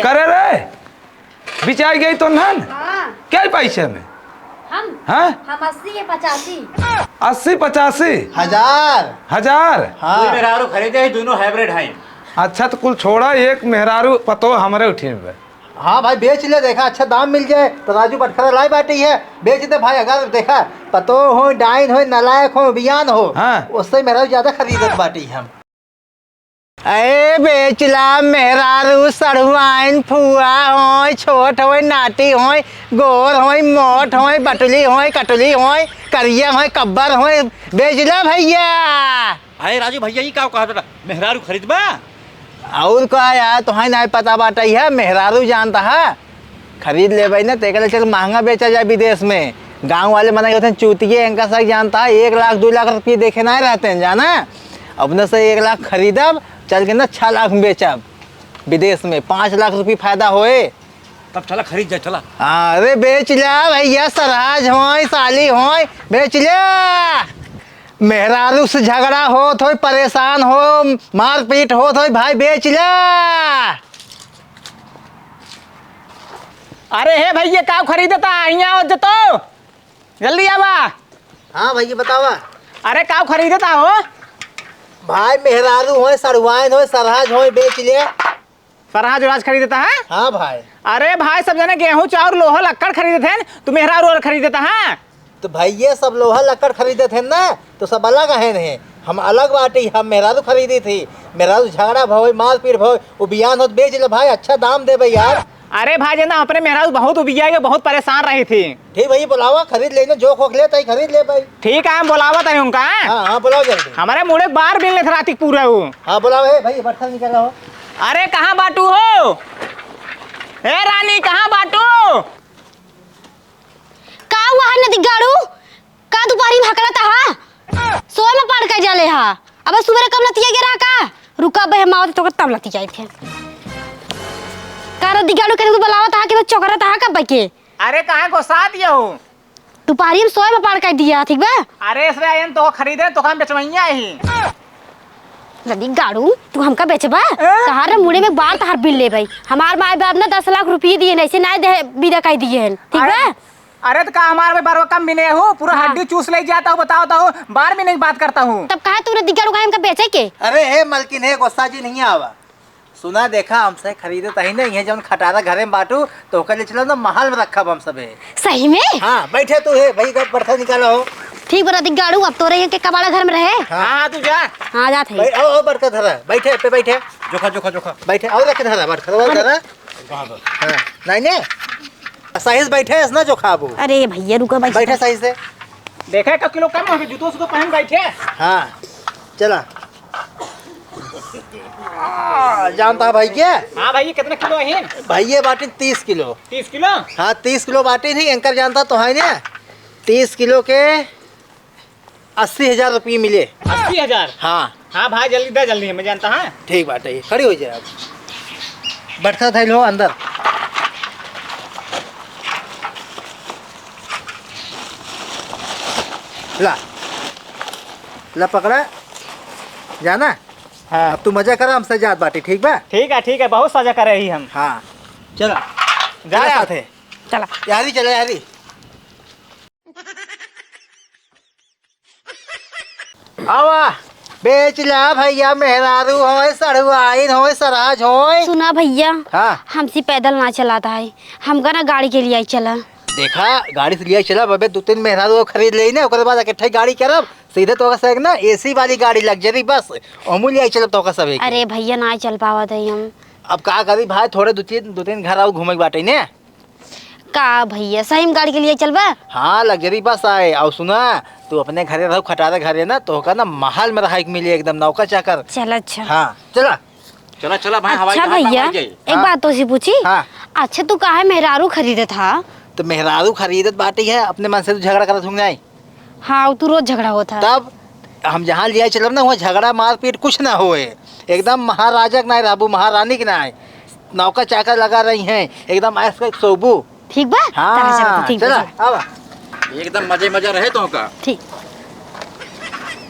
करे रे बिचाई गई तो नन। हाँ। क्या पैसे में हम हाँ 80 के 85 80 85 हजार। हाँ मेहरारू खरीदे ही दोनों हाइब्रिड हैं। अच्छा तो कुल छोड़ा एक मेहरारू पतो हमारे उठी में। हाँ भाई बेच ले, देखा अच्छा दाम मिल जाए तो राजू बटखरा लाई बाटी है, बेच दे भाई। अगर देखा पतो हो डाइन हो नालायक हो बियान हो हाँ। उससे मेरा ज्यादा खरीदत बाटी हम। अरे बेचला मेहरारू सड़ुआइन फुआ हो छोट हो नाटी हो गोर हो मोट हो बटली हो कटली हो करिया हो कब्बर हो बेचला भैया। अरे राजू भैया ये क्या कहा बेटा मेहरारू खरीदबा? और का यार तुम्हें नहीं पता बाटा है मेहरारू जानता है खरीद ले भाई ना तेरे चल महंगा बेचा जाए विदेश में। गांव वाले मना होते हैं चूतिए इनका सही जानता है 1 लाख 2 लाख रुपये देखे ना रहते हैं जाना। अपने से 1 लाख खरीदब चल के ना 6 लाख में बेचब विदेश में 5 लाख रुपये फायदा होए। तब चला खरीद जा चला। अरे बेच ला भैया सराज हो साली हो बेच ले। मेहरारू से झगड़ा हो तो परेशान हो मारपीट हो तो भाई बेच ले। अरे हे भैया का खरीदता यहाँ जतो जल्दी आवा। हाँ भैया बतावा। अरे का खरीदता हो? भाई मेहरारू हो सड़वाइन हो सराज हो बेच ले। फरहाज उराज खरीदता है? हाँ भाई। अरे भाई सब जने गेहूं चाउर लोहा लक्कड़ खरीदते हैं, तू मेहरारू और खरीदता है? तो भैया सब लोहा लकड़ खरीदे थे ना तो सब अलग है नहीं, हम अलग बाटी। हम मेहरारू खरीदी थी, मेहरारू झगड़ा भो मारपीट भो वो बियान हो बेच ले भाई अच्छा दाम दे भाई यार। अरे भाई जना अपने मेहरारू बहुत उबिया के बहुत परेशान रही थी। ठीक भैया बुलावा खरीद लेना जो खोख ले तई खरीद ले भाई। ठीक है हम बुलावा तय उनका। हाँ हाँ बुलाओ जल्दी। हमारे मुड़े बार बिल थे रात पूरा वो। हाँ बुलाओ है भाई बर्तन निकला हो। अरे कहाँ बाटू हो? हे रानी कहाँ बाटू? का हुआ है नदी गाड़ू का दोपहरी भाकड़ा था सोए में पड़ के जाले हा। अब सुबह कब लतिया गिरा का रुका बहमावत तो तब लती जाई थे का नदी गाड़ू के तू बुलावा था कि तो चोकरा था कब बके। अरे कहाँ को साथ ये हो? दोपहरी में सोए में पड़ के दिया ठीक बा। अरे इसलिए आयन तो खरीदे तो हम बेचवैया ही। नदी गाड़ू तू हमका बेचबा तहार मुड़े में बार तहार बिल ले भाई। हमार माई बाप ने 10 लाख रुपये दिए नहीं से नहीं दे विदा कह दिए हैं ठीक बा। अरे तो का हमारे बार कम भी नहीं हो पूरा हड्डी चूस ले जाता हूँ बताता हूँ बार भी नहीं बात करता हूँ। तब कहा तूने दिगाड़ू का हमका बेचे के? अरे हे मलकिन है गुस्सा जी नहीं आवा सुना देखा हमसे खरीदे तही नहीं है जब खटारा घरे में बांटू तो ले चलो ना महल में रखा हम सब। सही में? हाँ बैठे तू है भाई बर्तन निकालो हो। ठीक बड़ा दिगाड़ू अब तो रही के कबाड़ा घर में रहे। हाँ तू जा। हाँ जात है। आओ बरकत धरा बैठे पे बैठे जोखा जोखा जोखा बैठे और रख धरा बरकत और धरा। हाँ नहीं ने सही से बैठे ना जो खाबू। अरे भैया रुको भाई बैठे सही से। देखा 1 किलो कम हो गए जूतों से तो पहन बैठे। हाँ चला जानता भाई क्या? हाँ भाई कितने किलो है? भैया बाटी 30 किलो। 30 किलो? हाँ 30 किलो बाटी थी एंकर जानता तो है ना 30 किलो के 80,000 रुपये मिले। 80,000? हाँ हाँ भाई जल्दी दे जल्दी मैं जानता है। ठीक बात है खड़ी हो जाए अब बैठता था लो अंदर। ला पकड़ा जाना। हाँ अब तू मजा कर हमसे जात बाटी ठीक बा। ठीक है बहुत सजा कर रही हम। हाँ चला जा चला यार। साथ है चला यारी चले यारी। आवा बेच ला भैया मेहरारू हो सड़वाइन हो सराज हो। सुना भैया हाँ हमसे पैदल ना चलाता है हमका ना गाड़ी के लिए आई चला। देखा गाड़ी से लिया चला बबे 2-3 मेहरारू खरीद ले ना ओकर बाद इकट्ठे गाड़ी करब सीधे तो का ना एसी वाली गाड़ी लग्जरी बस ओमू लिया चलब तो का सब। अरे भैया ना चल पावत है हम। अब का करी भाई थोड़े 2-3 घर आओ घूमे बाटे ने का भैया सही में गाड़ी के लिए चलबा? हाँ लग्जरी बस आए और सुना तू अपने घरे रहो खटारा घरे ना तो का ना महल में रहा मिली एकदम नौका चाकर। चल अच्छा। हाँ चला चला चला भाई हवाई अच्छा भैया एक बात तो सी पूछी। हाँ अच्छा तू काहे मेहरारू खरीदे था? तो मेहरारू खरीदत बाटी है अपने मन से तो झगड़ा करत होंगे। हाँ तू रोज झगड़ा होता। तब हम जहाँ लिया चलब ना वहाँ झगड़ा मारपीट कुछ ना होए एकदम महाराजा के ना राबू महारानी के ना नौका चाकर लगा रही हैं एकदम ऐस का सोबू ठीक बा? हाँ ठीक चला आवा एकदम मजे मजा रहे तो का। ठीक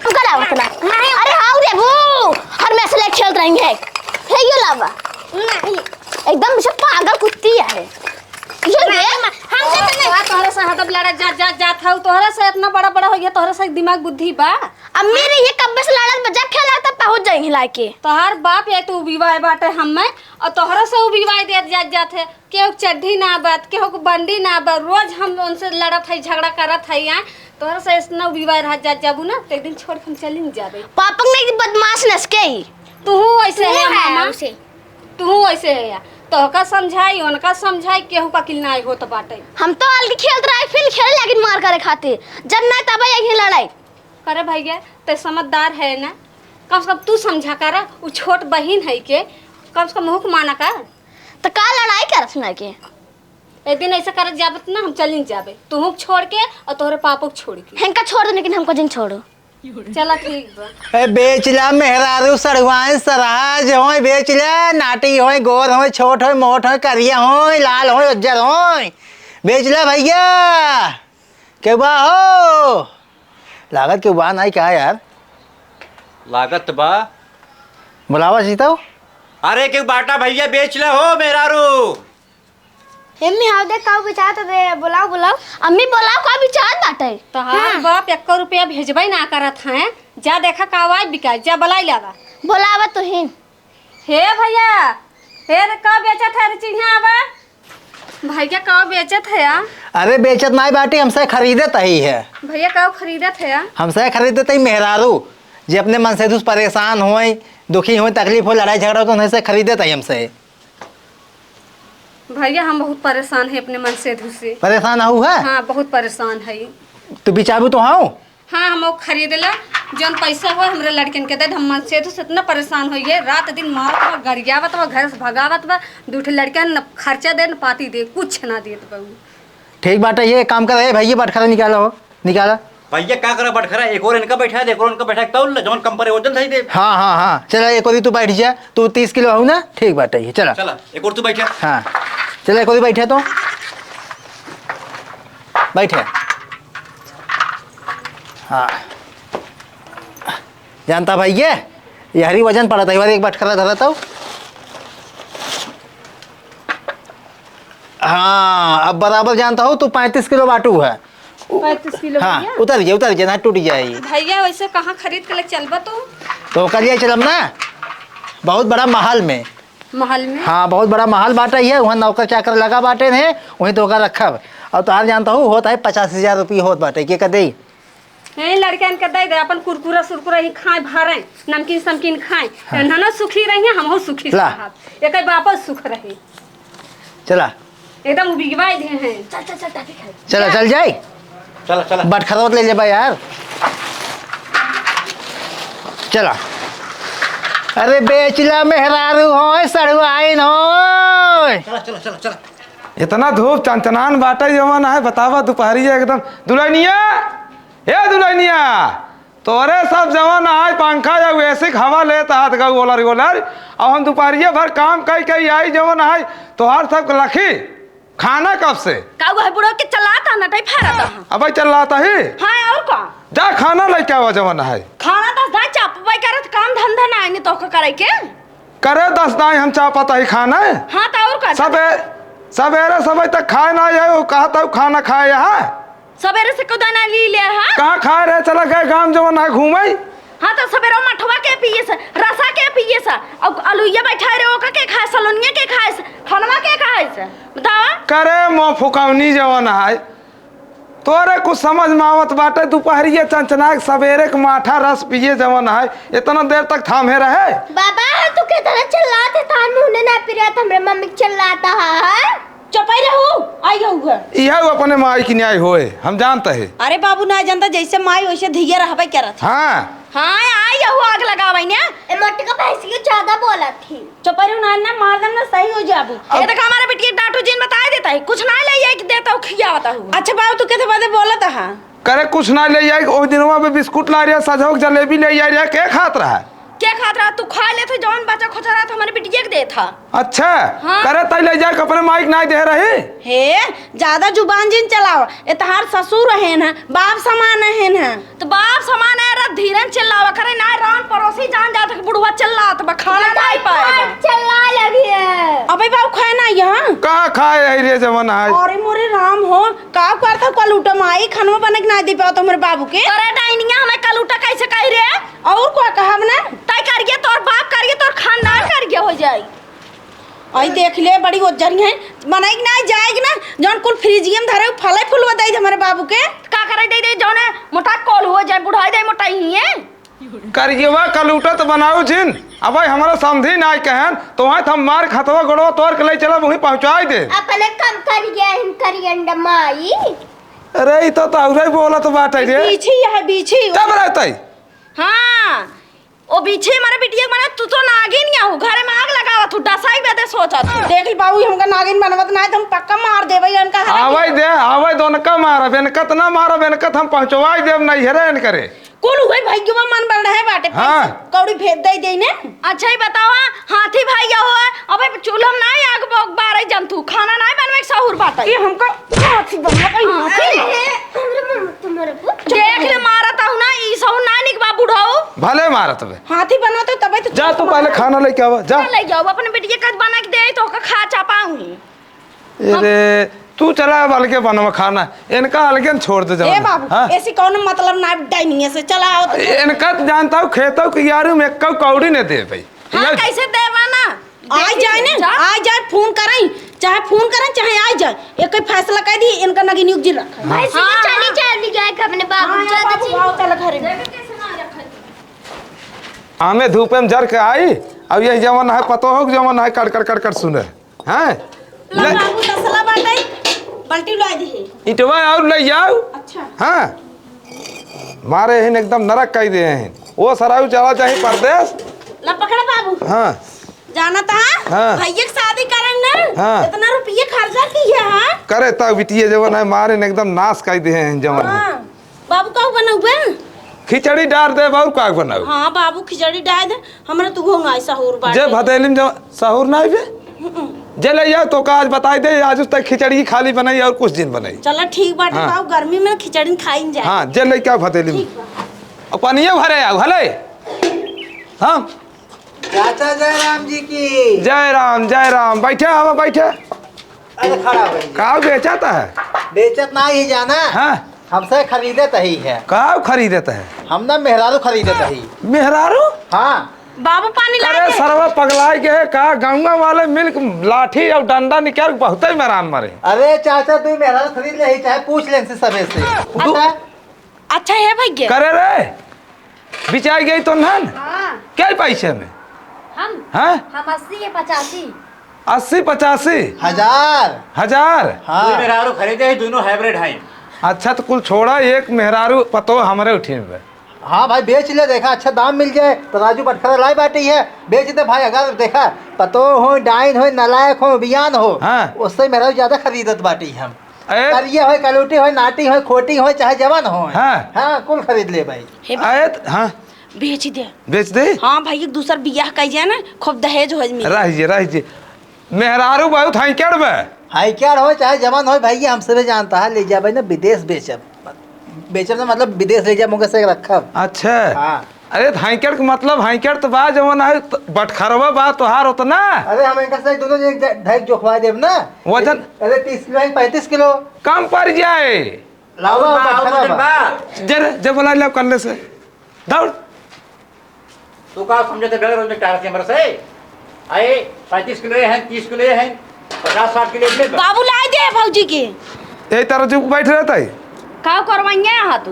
तू का लावा चला। अरे हाउ रे वो हर मैच ले खेल रही है ये लावा नहीं एकदम मुझे पागल कुत्ती है ये देख हम तोहरा तोहरा से हदब लड़ा जात हौ तोहरा से इतना बड़ा बड़ा हो गया तोहरा से दिमाग बुद्धि बा अम्मी ने ये कब्बे से लड़त बजा खेला तब पहुंच जाएंगे लाके तोहार बाप या तू विवाह बाटे हमें और तोहरा से वो विवाह दे जात है केहू चड्ढी ना बात केहू को बंडी ना बात रोज हम उनसे लड़त है झगड़ा करत है यहाँ तोहरा से इतना विवाह रह जाबू ना तो एक दिन छोड़ के हम चली नहीं जाबे पापा ने एक बदमाश नसके ही तू ऐसे है मामा उसे तू ऐसे है या तोहका समझाई उनका समझाई केहू का किल ना हो तो बाटे हम तो हल्की खेलते रहे फिर खेले लेकिन मार करे खातिर जब ना तब यही लड़ाई करे भैया ते समझदार है ना कम से कम तू समझा कर वो छोट बहन है के कम से कम मुँह माना कर तो का लड़ाई कर सुना के एक दिन ऐसा कर जाबत ना हम चल जाबे तू छोड़ के और तोहरे पापा को छोड़ के इनका छोड़ दो लेकिन हमको जिन छोड़ो चला ठीक बा बेचला मेहरारू सड़वाए सराज हो बेचला नाटी हो गोर हो छोट हो मोट हो करिया हो लाल हो उज्जर हो बेचला भैया के बा हो लागत के बा नहीं क्या यार लागत बा बुलावा सीता अरे के बाटा भैया बेच ले हो मेहरारू एम्मी हाउ दे काऊ बिचात दे बुलाओ बुलाओ अम्मी बुलाओ का बिचात बाटे तोहार बाप 1 रुपया भेजबे ना करत है जा देखा कावाई बिकाई जा बलाई लावा बुलावा तू ही हे भैया हे का बेचत है रे चिन्हा आवा भैया का बेचत है या अरे बेचत नहीं बाटी हमसे खरीदत ही है भैया का खरीदत है या हमसे खरीदत ही मेहरारू जे अपने मन से परेशान हो दुखी हो तकलीफ हो लड़ाई झगड़ा हो तो उन्हें से खरीदत ही हमसे भैया हम बहुत परेशान है अपने मन से से परेशान हो है हाँ बहुत परेशान है तो बिचाबू तो हाँ हाँ हम खरीद ला जौन पैसा हो हमरे लड़कन के दे हम मन से इतना परेशान हो गए रात दिन मारत बा गरियावत बा घर से भगावत बा दूठे लड़कन न खर्चा दे न पाती दे कुछ ना देत बा ठीक बात है ये काम कर रहे भैया बटखरा निकाला हो निकाला भैया क्या करा बटखरा एक और इनका बैठा है एक और इनका बैठा है तौल जौन कम परे वजन सही दे हाँ हाँ हाँ चला एक और तू बैठ जा तू 30 किलो हो ना ठीक बात है ये चला चला एक और तू बैठा हाँ चला एक और बैठे तो बैठे हाँ जानता भैया यही वजन पड़ा था एक बटखरा धरा था हाँ अब बराबर जानता हो तू 35 किलो बाटू है 35 किलो हाँ भैया उतर जा ना टूट जाएगी भैया वैसे कहाँ खरीद के ले चलबा तो करिए चलम ना बहुत बड़ा महल में महल में हाँ बहुत बड़ा महल बाटा ही है वहाँ नौकर चाकर लगा बाटे है वहीं तो होकर रखा और तो जानता हूँ होता है 50,000 रुपये होत बाटे के कदे लड़कन के दे दे अपन कुरकुरा सुरकुरा ही खाए भरे नमकीन समकीन खाए हाँ। ना सुखी रही हम सुखी एक वापस सुख रहे चला एकदम बिगवाई दे हैं चला चल जाए चला चला बटखरा ले ले यार चला अरे बेचला मेहरारू हो सड़वाइन हो चला चला चला चला इतना धूप चंचनान बाटा जवन है बतावा दोपहरिया एकदम दुल्हनिया ए दुल्हनिया तोरे सब जवन है पंखा या वैसे हवा लेता हाथ का गोलर गोलर और हम दोपहरिया भर काम कई आई जवन है तोहार सब लखी खाना कब से काऊ है बुढ़ो के चलाता ना टाइप फरता अब चल रहा था ही हां और का जा खाना लेके आवा जवन है खाना तो दा चापबाई करत काम धंधा ना आने तो करे के करे 10 दाई हम चापता ही खाना है हां तो और का सवेरे समय तक खाए ना आए वो कहा था खाना खाए यहाँ सवेरे से कोदाना ली ले हां कहाँ खाए रहे चला गए गाँव जवन है घूमे हाँ तो सवेरे मठवा के पिए से रसा के पिए से और अलुइया बैठा रे ओका के खाए सलोनिया के खाए से खनवा के खाए से बतावा करे मोह फुकौनी जवन है तोरे कुछ समझ में आवत बाटे दोपहरिया चंचना सवेरे के माठा रस पिए जवन है इतना देर तक थामे रहे बाबा तू के तरह चिल्लाते था मुंह ना पिरिया था हमरे मम्मी चिल्लाता है चुपाई रहू आई हुआ यह अपने माई की न्याय होए हम जानते हैं अरे बाबू ना जानता जैसे माई वैसे धिया रहबे करत हाँ हाँ आई यहू आग लगावाई ने ए मोटे का भैंसी के ज्यादा बोला थी चुपाई रहू ना मार देना सही हो जाबू ये तो हमारा बेटी डाटू जिन बता देता है कुछ ना ले आई देता हूं खियावता हूं अच्छा बाबू तू कैसे बातें बोलत है करे कुछ ना ले आई ओ दिनवा में बिस्कुट ला रहा सजोक जलेबी ले आई रहा के खात रहा के खात रहा तू खा ले तो जौन बचा खोचा रहा था हमारे बिटिया के दे था। अच्छा हाँ। करे तई ले जाके अपने माइक नहीं दे रही। हे ज्यादा जुबान जिन चलाओ ए तहार ससुर है ना बाप समान है ना तो बाप समान है रा धीरन चिल्लावा करे ना रान पड़ोसी जान जात के बुढ़वा चिल्लात बा खाना नहीं पाएगा। चला लगी है। अबे बाबू खाए ना यहाँ कहाँ खाए है रे जमाना है। अरे मोरे राम हो का करता कल उठा माई खानवा बने के ना दे पाओ तुम्हारे बाबू के। अरे डाइनिया हमें कल उठा कैसे कह रे और क्या कहब ना तय करिए तोर बाप करिए तोर खानदान करिए हो जाई। आई देख ले बड़ी ओजरी है बनाई ना जाएगी ना जौन कुल फ्रिजियम धरे फले फूल बताई हमारे बाबू के का करे दे जौने मोटा कॉल हो जाए बुढ़ाई दे मोटाई ही है करिएवा कलूटा तो बनाऊ जिन अब भाई हमारा समझी नहीं कहन तो वहाँ हम मार खतवा गड़वा तोड़ के ले चला वहीं पहुँचाई दे। अपने कम करिए माई। अरे ई तो ताउरे बोला तो बात है रे। बीछी है बीछी तब रहते हाँ ओ पीछे हमारे बिटिया बना तू तो नागिन या हो घरे में आग लगावा तू डसाई बेदे सोचा तू देख बाबू हमका नागिन बनवत ना तो हम पक्का मार देबे इनका आवे दोनों का मारा बेनकत ना मारा बेनकत हम पहुँचवाई देव नहीं हेरे करे कुल हुए भाइयों मन बन रहा है बाटे हाँ। कौड़ी भेज दे दे ने अच्छा ही बताओ हाथी भैया हो अबे चूल्हा ना आग बोग बारे जंतु खाना ना बनवे सहूर बाटा ये हमका हाथी बनवा देख ले मारता हूं ना ई सहू ना निकबा बुढ़ाओ भले मारत बे। हाथी बनवा तो तबे तो जा तू पहले खाना लेके आवा जा। ले जाओ अपने बिटिया कद बना के दे तो खा चापाऊंगी। अरे तू चला बल्कि बनवा खाना इनका हल्के छोड़ दे ए बाबू ऐसी कौन मतलब ना डाइनिंग से चला आओ तो इनका जानता हूँ खेतों की यारू में कौड़ी ने दे भाई। हां कैसे देवा ना आ जाए ना आ जाए फोन करें चाहे आ जाए एक ही फैसला कर दी इनका नगी नियुक्त जी रखा भाई चली जाए अपने बाबू चल घरे हमें धूप में जर के आई अब यही जवन है पतो हो जवन है कड़ सुने हैं बाबू तसला बाटे बाल्टी ला दी है इटवा और ले जाओ। अच्छा हाँ मारे हैं एकदम नरक कह दिए हैं वो सरायू चला चाहिए परदेश। ला पकड़ा बाबू हाँ जाना था हाँ। भैया की शादी करें ना हाँ। इतना रुपये खर्चा की है हाँ करे तब बिटिया जवन है मारे ने एकदम नाश कर दिए हैं जवन है। हाँ। बाबू का बनाऊ खिचड़ी डाल दे बाबू का बनाओ। हाँ बाबू खिचड़ी डाल दे हमरा तू होंगे सहूर बाटे जे भतेलिम जो सहूर नहीं बे जे ले जाओ तो का आज बताई दे आज उस तक खिचड़ी खाली बनाई और कुछ दिन बनाई। चलो ठीक बाटे हाँ। बाबू गर्मी में खिचड़ी खाई जाए हाँ जे ले क्या भतेलिम और पनिया भरे आओ हले। हाँ चाचा जयराम जी की जय राम बैठे हवा बैठे। अरे खड़ा भाई का बेचाता है बेचत ना ही जाना हाँ हमसे खरीदे तही है का खरीदता है हम ना मेहरारू खरीदे तही मेहरारू। हाँ बाबू पानी ला अरे दे सरवा पगलाई के का गाँव वाले मिल्क लाठी और डंडा निकाल बहुत ही मैरान मारे। अरे चाचा तू मेहरारू खरीद ले ही चाहे पूछ ले इनसे समय से पूछा? अच्छा है भैया करे रे बिचाई गई तो नन क्या पैसे में हम हाँ 80 या 85 80-85 हजार हाँ मेहरारू खरीदे ही दोनों हाइब्रिड हैं। अच्छा तो कुल छोड़ा एक मेहरारू पतो हमारे उठी में। हाँ भाई बेच ले देखा अच्छा दाम मिल जाए तो राजू बटखरा लाई बाटी है बेच दे भाई अगर देखा पतो हो डाइन हो नलायक हो बियान हो हाँ। उससे मेरा ज्यादा खरीदत बाटी हम ए- करिए हो कलूटी हो नाटी हो खोटी हो चाहे जवान हो हाँ। हाँ कुल खरीद ले भाई आए हाँ बेच दे बेच दे हाँ भाई एक दूसरा बियाह कह जाए ना खूब दहेज हो रह जी मेहरारू बहुत हाई क्या बे हाई क्या हो चाहे जवान हो भाई हमसे भी जानता है ले जा भाई ना विदेश बेचब ना मतलब विदेश ले जा मुझे से रखब। अच्छा हाँ। अरे हाइकेट का मतलब हाइकेट तो बा जवन है बटखरवा बा तोहार उतना। अरे हम इनका से दोनों एक ढाई जोखवा देब ना वजन अरे 30 किलो है 35 किलो कम पड़ जाए। लाओ बटखरा जरा जब बोला ले कर ले से दौड़ तू का समझते डर रोज में टार से मर से आए 35 किलो हैं 30 किलो हैं 50-60 किलो ले बाबू लाई दे भौजी के यही तरह जो बैठ रहता है का करवाइए यहाँ तू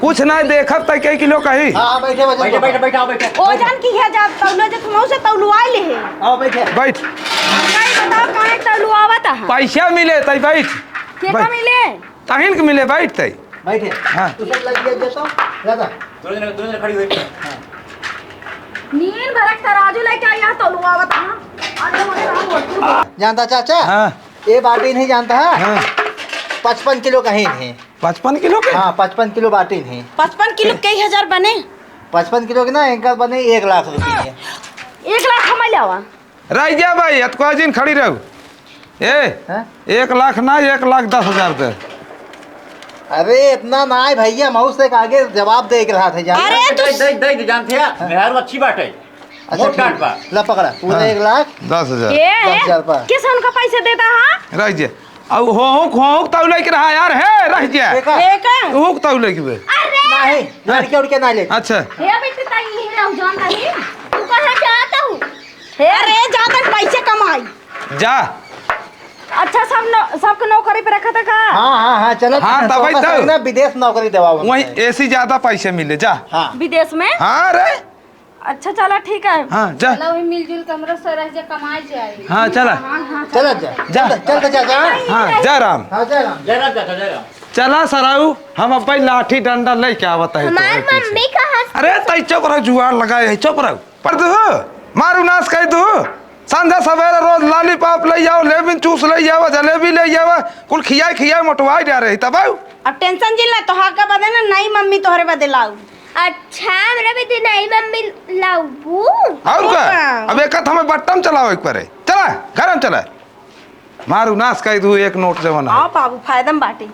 कुछ नहीं देखत तक कई किलो कही। हाँ बैठे बैठे बैठे बैठे आओ बैठे ओजन की है जा तौलो जे तुम से तौलो आई ले है आओ बैठे बैठ कहीं बताओ कहाँ तलु आवत है पैसा मिले तई बैठ के का मिले तहिन के मिले बैठ तई बैठे हाँ। तू सब लग गया तो ज्यादा दोनों जने खड़ी हुई नील भरक तराजू लेके आई यहाँ तलु आवत है आज हमारे राम बोल जानता चाचा हाँ ये बाटी नहीं जानता है हाँ 55 किलो का ही नहीं 55 किलो के हाँ 55 किलो बाटी नहीं 55 किलो कई हजार बने 55 किलो के ना एंकर बने 1 लाख रुपये। 1 लाख हम लावा रह गया भाई अतको दिन खड़ी रहो ए हाँ? 1 लाख ना 1,10,000 दे। अरे इतना ना है भैया, मऊ से आगे जवाब दे के रहा था जान। अरे दे दे जानते हैं मेहरारू अच्छी बात है। मोट काट बा ला पकड़ा पूरा 1,10,000 ये रुपया। किस उनका पैसे देता हां रह गया अब हो तब लेके रहा यार है रह गया देखा? एक हो तब लेके बे नहीं लड़के उड़के ना ले। अच्छा हे बेटी ताई ही ना जान नहीं तू कहां जाता हूं अरे जाकर पैसे कमाई। जा अच्छा सबको नौकरी पे रखा था का? हाँ चलो। हाँ, तब तो तो। ना विदेश नौकरी दवा वहीं ऐसी ज्यादा पैसे मिले जा। हाँ विदेश में? हाँ रे अच्छा चला ठीक है। हाँ जा चलो वही मिलजुल के हमरा से रह जा कमाई जाए। हाँ चला चलो जा चल चाचा। हाँ जय राम हाँ जयराम। जयराम चाचा जयराम। चला सराऊ हम अपन लाठी डंडा लेके आवत है हमार मम्मी कहां अरे तई चुप रहो जुआर लगाए चुप रहो पर दू मारू नाश कर दू संध्या सवेरे रोज लॉलीपॉप ले जाओ लेबिन चूस ले जाओ जलेबी ले जाओ कुल खिया मोटवाई जा रही तब अब टेंशन जिला तो हाका बदे ना नहीं मम्मी तोहरे बदे लाऊ। अच्छा हमरा भी नहीं मम्मी लाऊ और का अब एक हमें बट्टम चलाओ एक पर चला घर में चला मारू नाश कर दू 1 नोट जमाना आओ बाबू फायदा में बाटी।